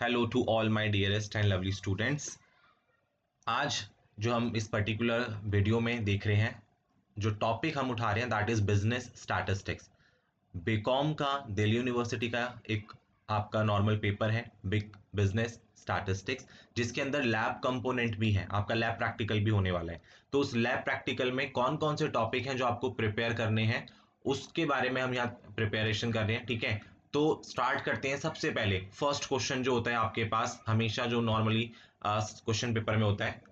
Hello to all my dearest and lovely students. आज जो हम इस पर्टिकुलर वीडियो में देख रहे हैं, जो टॉपिक हम उठा रहे हैं that is business statistics. BCom का दिल्ली यूनिवर्सिटी का एक आपका नॉर्मल पेपर है बिग बिजनेस स्टैटिस्टिक्स, जिसके अंदर लैब कंपोनेंट भी है, आपका लैब प्रैक्टिकल भी होने वाला है। तो उस लैब प्रैक्टिकल में कौन कौन से टॉपिक हैं जो आपको प्रिपेयर करने हैं, उसके बारे में हम यहाँ प्रिपरेशन कर रहे हैं। ठीक है, तो स्टार्ट करते हैं। सबसे पहले फर्स्ट क्वेश्चन जो होता है आपके पास हमेशा, जो नॉर्मली क्वेश्चन पेपर में होता है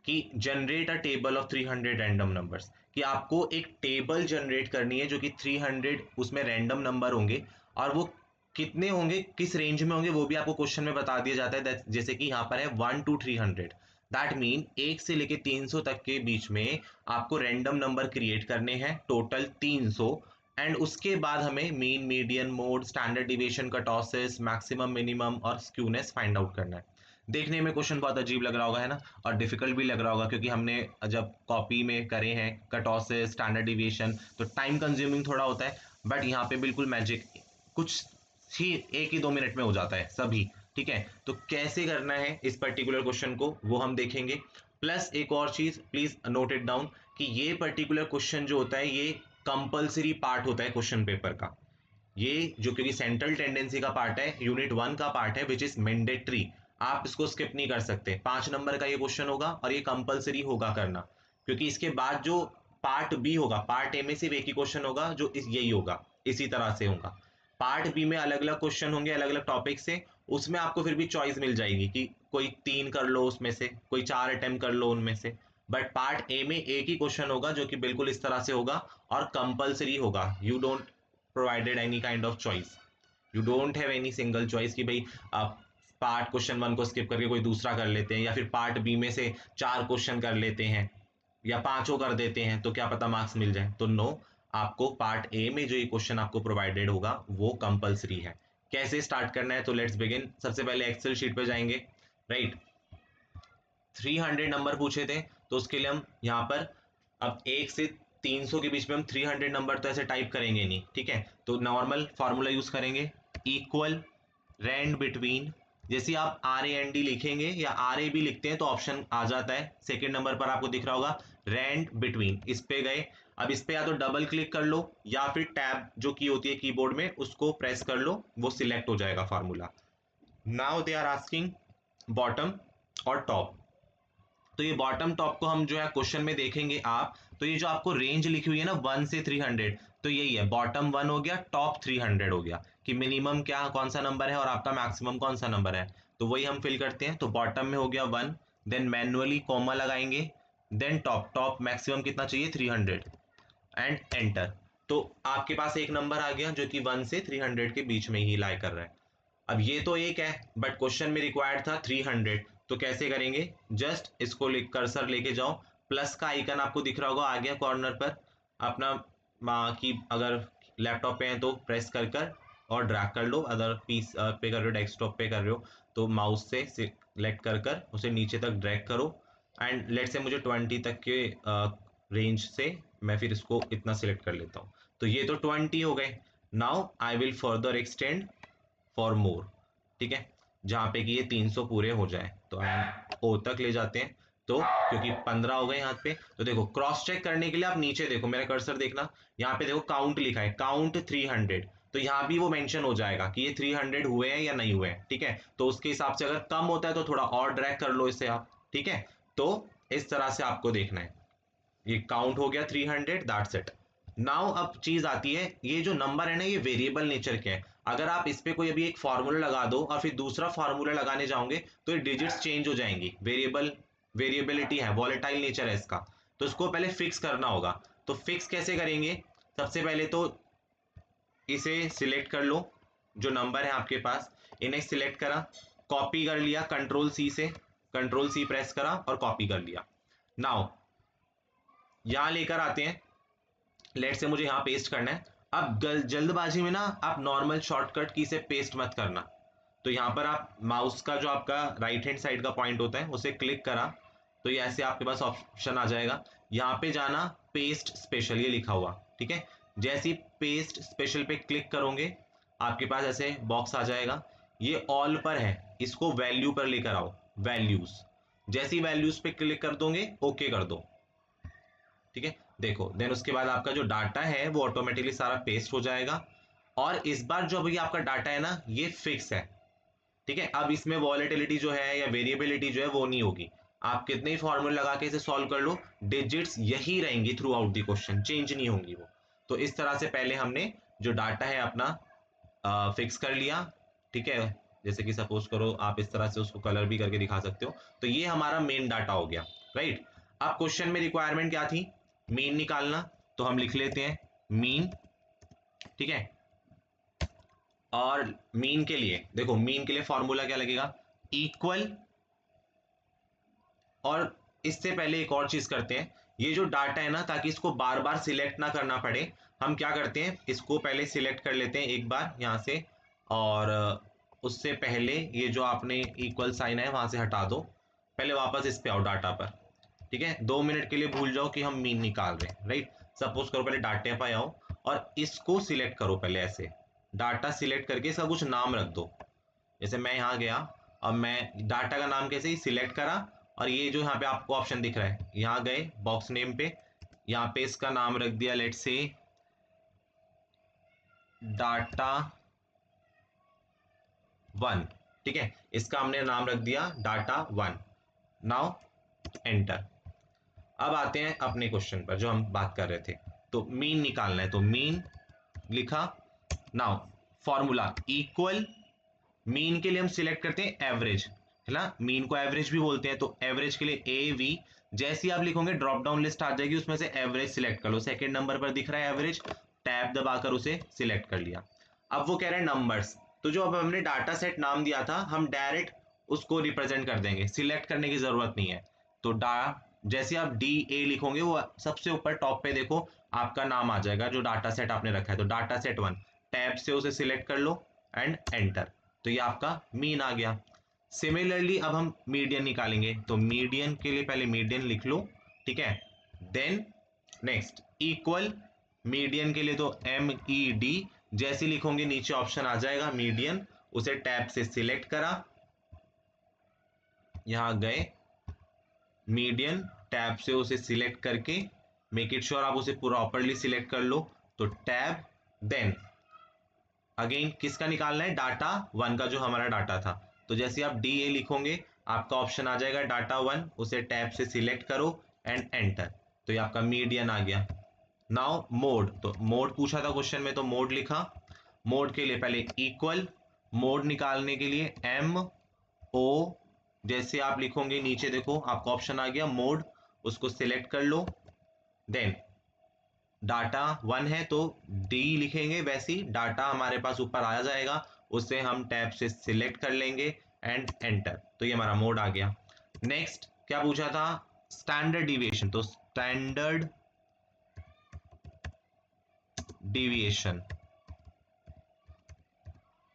कि generate a table of 300 random numbers, कि आपको एक टेबल जनरेट करनी है जो कि 300 उसमें रैंडम नंबर होंगे, और वो कितने होंगे, किस रेंज में होंगे, वो भी आपको क्वेश्चन में बता दिया जाता है। जैसे कि यहाँ पर है 1 to 300, दैट मीन 1 से लेके 300 तक के बीच में आपको रैंडम नंबर क्रिएट करने हैं, टोटल 300। एंड उसके बाद हमें mean, median, mode, standard deviation, kurtosis, maximum, minimum और स्क्यूनेस फाइंड आउट करना है। देखने में क्वेश्चन बहुत अजीब लग रहा होगा, है ना, और डिफिकल्ट भी लग रहा होगा, क्योंकि हमने जब कॉपी में करे हैं कर्टोसिस, स्टैंडर्ड डिविएशन, तो टाइम कंज्यूमिंग थोड़ा होता है। बट यहाँ पे बिल्कुल मैजिक, कुछ ही 1 ही 2 मिनट में हो जाता है सभी। ठीक है, तो कैसे करना है इस पर्टिकुलर क्वेश्चन को वो हम देखेंगे। प्लस एक और चीज प्लीज नोट इट डाउन, कि ये पर्टिकुलर क्वेश्चन जो होता है ये कंपल्सरी पार्ट होता है क्वेश्चन पेपर का। ये जो, क्योंकि सेंट्रल टेंडेंसी का पार्ट है, यूनिट 1 का पार्ट है, विच इज मैंडेटरी, आप इसको स्किप नहीं कर सकते। 5 नंबर का ये क्वेश्चन होगा और ये कंपल्सरी होगा करना, क्योंकि इसके बाद जो पार्ट बी होगा, पार्ट ए में सिर्फ एक ही क्वेश्चन होगा जो यही होगा, इसी तरह से होगा। पार्ट बी में अलग अलग क्वेश्चन होंगे अलग अलग टॉपिक से, उसमें आपको फिर भी चॉइस मिल जाएगी कि कोई 3 कर लो उसमें से, कोई 4 अटेम्प्ट कर लो उनमें से। बट पार्ट ए में एक ही क्वेश्चन होगा जो कि बिल्कुल इस तरह से होगा और कंपल्सरी होगा। You don't provided any kind of choice, you don't have any single choice कि भाई आप पार्ट क्वेश्चन 1 को स्किप करके कोई दूसरा कर लेते हैं, या फिर पार्ट बी में से 4 क्वेश्चन कर लेते हैं, या 5 कर देते हैं तो क्या पता मार्क्स मिल जाए। तो नो, आपको पार्ट ए में जो ये क्वेश्चन आपको प्रोवाइडेड होगा वो कंपल्सरी है। कैसे स्टार्ट करना है, तो लेट्स बिगिन। सबसे पहले एक्सेल शीट पे जाएंगे, राइट। 300 नंबर पूछे थे, तो उसके लिए हम यहाँ पर अब 1 से 300 के बीच में हम 300 नंबर तो ऐसे टाइप करेंगे नहीं। ठीक है, तो नॉर्मल फार्मूला यूज करेंगे, इक्वल रैंड बिटवीन। जैसे आप आर ए एन डी लिखेंगे या आर ए भी लिखते हैं तो ऑप्शन आ जाता है, सेकंड नंबर पर आपको दिख रहा होगा रैंड बिटवीन, इस पे गए। अब इस पे या तो डबल क्लिक कर लो या फिर टैब जो की होती है कीबोर्ड में उसको प्रेस कर लो, वो सिलेक्ट हो जाएगा formula. Now they are asking bottom और टॉप, तो ये बॉटम टॉप को हम जो है क्वेश्चन में देखेंगे आप, तो ये जो आपको रेंज लिखी हुई है ना 1 से 300, तो यही है, बॉटम 1 हो गया, टॉप 300 हो गया, कि मिनिमम क्या कौन सा नंबर है और आपका मैक्सिमम कौन सा नंबर है। तो वही हम फिल करते हैं। तो बॉटम में हो गया 1, देन मैनुअली कॉमा लगाएंगे, देन टॉप, टॉप मैक्सिमम कितना चाहिए 300, एंड एंटर। तो आपके पास एक नंबर आ गया जो कि 1 से 300 के बीच में ही लाई कर रहा है। अब ये तो एक है, बट क्वेश्चन में रिक्वायर्ड था 300, तो कैसे करेंगे, जस्ट इसको कर्सर लेके जाओ, प्लस का आइकन आपको दिख रहा होगा आ गया कॉर्नर पर, अपना की अगर लैपटॉप पे है तो प्रेस कर कर और ड्रैग कर लो, अगर पीस पे कर रहे हो, डेस्कटॉप पे कर रहे हो तो माउस से सिलेक्ट कर कर उसे नीचे तक ड्रैग करो। एंड लेट से मुझे 20 तक के रेंज से मैं फिर इसको इतना सिलेक्ट कर लेता हूँ, तो ये तो 20 हो गए। Now I will further extend for more. ठीक है, जहां पे कि ये 300 पूरे हो जाए, तो हम ओ तक ले जाते हैं, तो क्योंकि 15 हो गए यहाँ पे, तो देखो क्रॉस चेक करने के लिए आप नीचे देखो, मेरा कर्सर देखना, यहाँ पे देखो काउंट लिखा है, काउंट 300, तो यहाँ भी वो मेंशन हो जाएगा कि ये 300 हुए हैं या नहीं हुए हैं। ठीक है, तो उसके हिसाब से अगर कम होता है तो थोड़ा और ड्रैग कर लो इसे आप। ठीक है, तो इस तरह से आपको देखना है, ये काउंट हो गया 300, दैट्स इट। नाउ अब चीज आती है, ये जो नंबर है ना ये वेरिएबल नेचर के हैं। अगर आप इस पे कोई अभी एक फॉर्मूला लगा दो और फिर दूसरा फॉर्मूला लगाने जाओगे तो ये डिजिट्स चेंज हो जाएंगी, वेरिएबिलिटी है, वॉलेटाइल नेचर है इसका, तो इसको पहले फिक्स करना होगा। तो फिक्स कैसे करेंगे, सबसे पहले तो इसे सिलेक्ट कर लो, जो नंबर है आपके पास इन्हें सिलेक्ट करा, कॉपी कर लिया कंट्रोल सी से, कंट्रोल सी प्रेस करा और कॉपी कर लिया। नाउ यहां लेकर आते हैं, लेट से मुझे यहाँ पेस्ट करना है। अब जल्दबाजी में ना आप नॉर्मल शॉर्टकट की से पेस्ट मत करना, तो यहाँ पर आप माउस का जो आपका राइट हैंड साइड का पॉइंट होता है उसे क्लिक करा, तो ये ऐसे आपके पास ऑप्शन आ जाएगा, यहाँ पे जाना पेस्ट स्पेशल ये लिखा हुआ। ठीक है, जैसे ही पेस्ट स्पेशल पे क्लिक करोगे आपके पास ऐसे बॉक्स आ जाएगा, ये ऑल पर है, इसको वैल्यू पर लेकर आओ, वैल्यूज। जैसी वैल्यूज पे क्लिक कर दोगे ओके कर दो, ठीक है। देखो देन उसके बाद आपका जो डाटा है वो ऑटोमेटिकली सारा पेस्ट हो जाएगा। और इस बार जो अभी आपका डाटा है ना ये फिक्स है, ठीक है। अब इसमें वॉलेटिलिटी जो है या वेरिएबिलिटी जो है वो नहीं होगी। आप कितने ही फॉर्मूले लगा के इसे सॉल्व कर लो, डिजिट्स यही रहेंगी through out the question, change नहीं होंगी वो। तो इस तरह से पहले हमने जो डाटा है अपना फिक्स कर लिया, ठीक है। जैसे कि सपोज करो आप इस तरह से उसको कलर भी करके दिखा सकते हो। तो ये हमारा मेन डाटा हो गया, राइट। अब क्वेश्चन में रिक्वायरमेंट क्या थी, मीन निकालना। तो हम लिख लेते हैं मीन, ठीक है। और मीन के लिए देखो, मीन के लिए फॉर्मूला क्या लगेगा, इक्वल। और इससे पहले एक और चीज करते हैं, ये जो डाटा है ना, ताकि इसको बार बार सिलेक्ट ना करना पड़े, हम क्या करते हैं, इसको पहले सिलेक्ट कर लेते हैं एक बार यहां से। और उससे पहले ये जो आपने इक्वल साइन है वहां से हटा दो, पहले वापस इस पे आओ डाटा पर, ठीक है। 2 मिनट के लिए भूल जाओ कि हम मीन निकाल रहे हैं, राइट। सपोज करो पहले डाटे पे आओ और इसको सिलेक्ट करो, पहले ऐसे डाटा सिलेक्ट करके इसका कुछ नाम रख दो। जैसे मैं यहाँ गया, अब मैं डाटा का नाम कैसे ही सिलेक्ट करा, और ये जो यहाँ पे आपको ऑप्शन दिख रहा है, यहाँ गए बॉक्स नेम पे, यहाँ पे इसका नाम रख दिया लेट से डाटा 1, ठीक है। इसका हमने नाम रख दिया डाटा 1। Now enter. अब आते हैं अपने क्वेश्चन पर जो हम बात कर रहे थे। तो मीन निकालना है, तो मीन लिखा। नाउ फॉर्मूला इक्वल, मीन के लिए हम सिलेक्ट करते हैं एवरेज, है ना। मीन को एवरेज भी बोलते हैं, तो एवरेज के लिए ए वी। जैसे ही आप लिखोगे ड्रॉप डाउन लिस्ट आ जाएगी, उसमें से एवरेज सिलेक्ट कर लो। सेकंड नंबर पर दिख रहा है एवरेज, टैब दबाकर उसे सिलेक्ट कर लिया। अब वो कह रहे हैं नंबर्स, तो जो अब हमने डाटा सेट नाम दिया था हम डायरेक्ट उसको रिप्रेजेंट कर देंगे, सिलेक्ट करने की जरूरत नहीं है। तो जैसे आप डी ए लिखोगे वो सबसे ऊपर टॉप पे देखो आपका नाम आ जाएगा जो डाटा सेट आपने रखा है। तो डाटा सेट 1, टैब से उसे सिलेक्ट कर लो एंड एंटर। तो ये आपका मीन आ गया। सिमिलरली अब हम मीडियन निकालेंगे, तो मीडियन के लिए पहले मीडियन लिख लो, ठीक है। देन नेक्स्ट इक्वल, मीडियन के लिए तो एम ई डी, जैसे लिखोगे नीचे ऑप्शन आ जाएगा मीडियन, उसे टैब से सिलेक्ट करा, यहां गए मीडियन, टैब से उसे सिलेक्ट करके मेक इट श्योर आप उसे प्रॉपरली सिलेक्ट कर लो, तो टैब। देन अगेन किसका निकालना है, डाटा 1 का, जो हमारा डाटा था। तो जैसे आप डी ए लिखोगे आपका ऑप्शन आ जाएगा डाटा 1, उसे टैब से सिलेक्ट करो एंड एंटर। तो ये आपका मीडियन आ गया। नाउ मोड, तो मोड पूछा था क्वेश्चन में, तो मोड लिखा। मोड के लिए पहले इक्वल, मोड निकालने के लिए एम ओ, जैसे आप लिखोगे नीचे देखो आपका ऑप्शन आ गया मोड, उसको सिलेक्ट कर लो। देन डाटा 1 है तो डी लिखेंगे, वैसे ही डाटा हमारे पास ऊपर आ जाएगा, उसे हम टैब से सिलेक्ट कर लेंगे एंड एंटर। तो ये हमारा मोड आ गया। नेक्स्ट क्या पूछा था, स्टैंडर्ड डिविएशन, तो स्टैंडर्ड डिविएशन,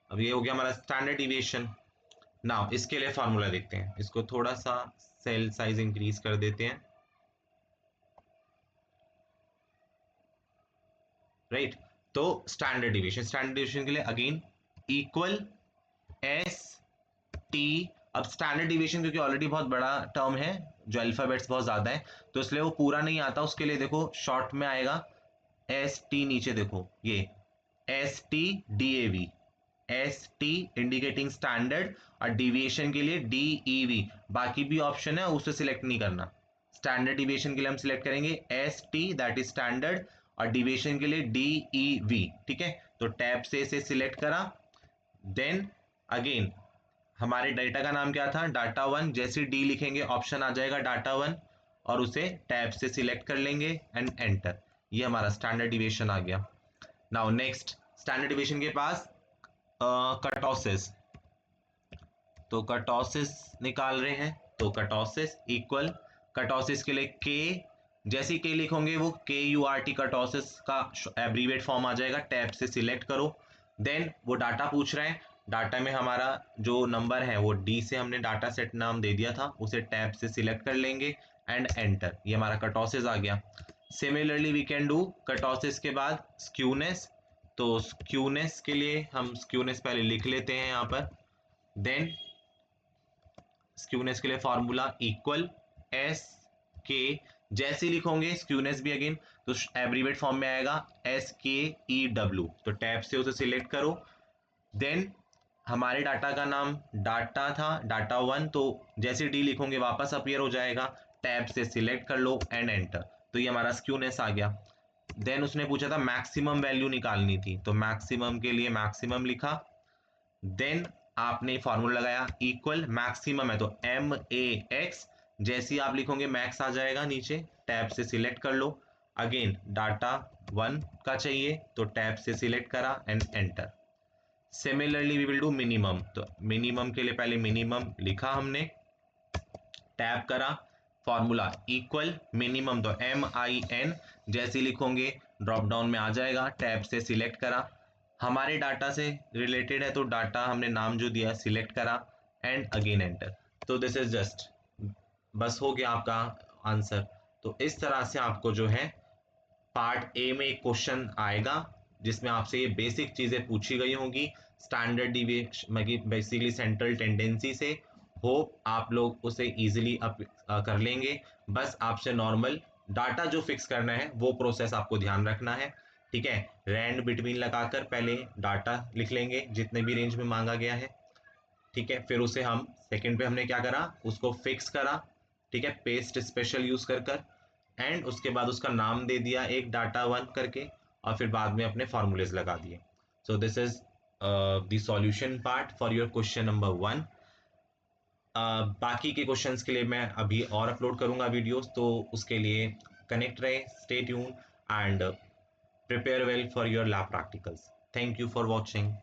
अब ये हो गया हमारा स्टैंडर्ड डिविएशन। नाउ इसके लिए फॉर्मूला देखते हैं, इसको थोड़ा सा सेल साइज इंक्रीज कर देते हैं, राइट। तो स्टैंडर्ड डिविएशन के लिए अगेन इक्वल एस टी। अब स्टैंडर्ड डिविएशन क्योंकि ऑलरेडी बहुत बड़ा टर्म है, जो अल्फाबेट्स बहुत ज्यादा है, तो इसलिए वो पूरा नहीं आता, उसके लिए देखो शॉर्ट में आएगा एस टी, नीचे देखो ये S T D A V, S T indicating standard, और डिविएशन के लिए डी ई वी। बाकी भी ऑप्शन है उसे सिलेक्ट नहीं करना। स्टैंडर्ड डिविएशन के लिए हम सिलेक्ट करेंगे S T, that is standard, और डिविएशन के लिए डी ई वी, ठीक है। तो टैब से इसे सिलेक्ट करा। देन अगेन हमारे डाटा का नाम क्या था, डाटा 1, जैसे डी लिखेंगे ऑप्शन आ जाएगा डाटा 1, और उसे टैब से सिलेक्ट कर लेंगे एंड एंटर। ये हमारा स्टैंडर्ड डिविएशन आ गया। नाउ नेक्स्ट स्टैंडर्ड डिविएशन के पास कटॉसिस, तो कटॉसिस निकाल रहे हैं, तो कटॉसिस इक्वल, कटॉसिस के लिए के, जैसे के लिखोगे वो के यू आर टी कटॉसिस का एब्रीवेट फॉर्म आ जाएगा, टैब से सिलेक्ट करो। देन वो डाटा पूछ रहे हैं, डाटा में हमारा जो नंबर है वो डी से हमने डाटा सेट नाम दे दिया था, उसे टैब से सिलेक्ट कर लेंगे एंड एंटर। ये हमारा कटॉसिस आ गया। सिमिलरली वी कैन डू कटॉसिस के बाद स्क्यूनेस, तो स्क्यूनेस के लिए हम स्क्यूनेस पहले लिख लेते हैं यहाँ पर। देन स्क्यूनेस के लिए फॉर्मूला इक्वल एस के, जैसे लिखोगे स्क्यूनेस भी अगेन तो एब्रीवेट फॉर्म में आएगा SKEW, तो टैब से उसे सिलेक्ट करो। देन हमारे डाटा का नाम डाटा था, डाटा 1, तो जैसे डी लिखोगे वापस अपीयर हो जाएगा, टैब से सिलेक्ट कर लो एंड एंटर, तो ये हमारा स्क्यूनेस आ गया। देन उसने पूछा था मैक्सिमम वैल्यू निकालनी थी, तो मैक्सिमम के लिए मैक्सिमम लिखा। देन आपने फॉर्मूला लगाया इक्वल, मैक्सिमम है तो MAX, जैसे ही आप लिखोगे मैक्स आ जाएगा नीचे, टैब से सिलेक्ट कर लो। अगेन डाटा 1 का चाहिए तो टैब से सिलेक्ट करा and enter. Similarly we will do minimum, तो मिनिमम के लिए पहले मिनिमम लिखा हमने, टैब करा, फॉर्मूला इक्वल मिनिमम तो MIN, जैसे लिखोगे ड्रॉप डाउन में आ जाएगा, टैब से सिलेक्ट करा। हमारे डाटा से रिलेटेड है तो डाटा हमने नाम जो दिया सिलेक्ट करा एंड अगेन एंटर। तो दिस इज जस्ट, बस हो गया आपका आंसर। तो इस तरह से आपको जो है पार्ट ए में एक क्वेश्चन आएगा जिसमें आपसे ये बेसिक चीजें पूछी गई होंगी standard deviation, basically central tendency से। होप आप लोग उसे इजीली कर लेंगे। बस आपसे नॉर्मल डाटा जो फिक्स करना है वो प्रोसेस आपको ध्यान रखना है, ठीक है। रैंड बिटवीन लगाकर पहले डाटा लिख लेंगे जितने भी रेंज में मांगा गया है, ठीक है। फिर उसे हम सेकंड पे हमने क्या करा, उसको फिक्स करा, ठीक है, पेस्ट स्पेशल यूज कर एंड उसके बाद उसका नाम दे दिया एक डाटा 1 करके, और फिर बाद में अपने फॉर्मूलेज लगा दिए। So this is the solution part for your question number 1। बाकी के क्वेश्चंस के लिए मैं अभी और अपलोड करूंगा वीडियोस, तो उसके लिए कनेक्ट रहे, stay tune and prepare well for your lab practicals. Thank you for watching.